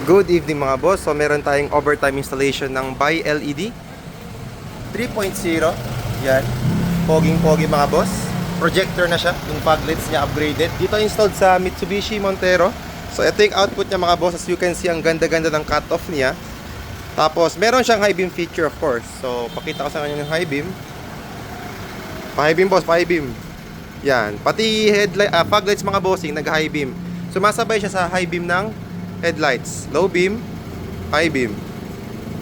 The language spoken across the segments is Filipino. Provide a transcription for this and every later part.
Good evening mga boss. So meron tayong overtime installation ng by LED 3.0. Yan. Poging-pogi mga boss. Projector na siya. Yung foglights niya upgraded. Dito installed sa Mitsubishi Montero. So ito yung output niya mga boss. As you can see, ang ganda-ganda ng cutoff niya. Tapos meron siyang Highbeam feature of course. So pakita ko sa kanya yung Highbeam. Pa-Highbeam boss, pa-Highbeam. Yan. Pati foglights mga bossing, nag-Highbeam. Sumasabay siya sa Highbeam ng headlights, low beam, high beam.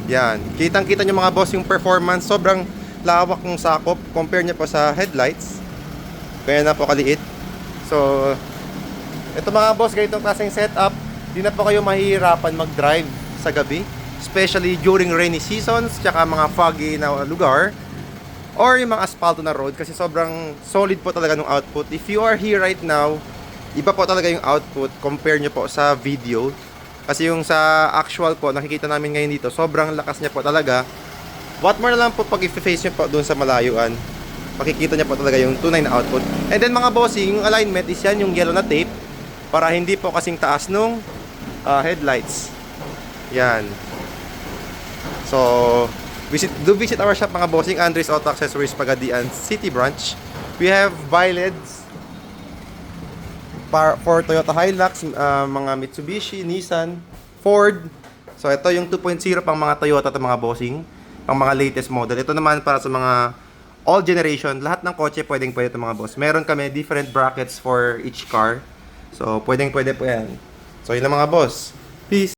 Yan. Kitang-kita nyo mga boss yung performance. Sobrang lawak ng sakop. Compare nyo po sa headlights. Kaya na po kaliit. So, ito mga boss, ganitong klaseng setup. Di na po kayo mahihirapan mag-drive sa gabi. Especially during rainy seasons, tsaka mga foggy na lugar. Or yung mga asfalto na road. Kasi sobrang solid po talaga ng output. If you are here right now, iba po talaga yung output. Compare nyo po sa video. Kasi yung sa actual po, nakikita namin ngayon dito, sobrang lakas niya po talaga. What more na lang po pag i-face nyo po doon sa malayuan. Makikita niya po talaga yung tunay na output. And then mga bossing, yung alignment is yan, yung yellow na tape. Para hindi po kasing taas nung headlights. Yan. So, visit our shop mga bossing, Andres Auto Accessories, Pagadian City Branch. We have BiLEDs for Toyota Hilux, mga Mitsubishi, Nissan, Ford. So ito yung 2.0 pang mga Toyota at mga bossing, pang mga latest model. Ito naman para sa mga all generation, lahat ng kotse pwede ito mga boss. Meron kami different brackets for each car. So pwede po yan. So yun lang mga boss. Peace.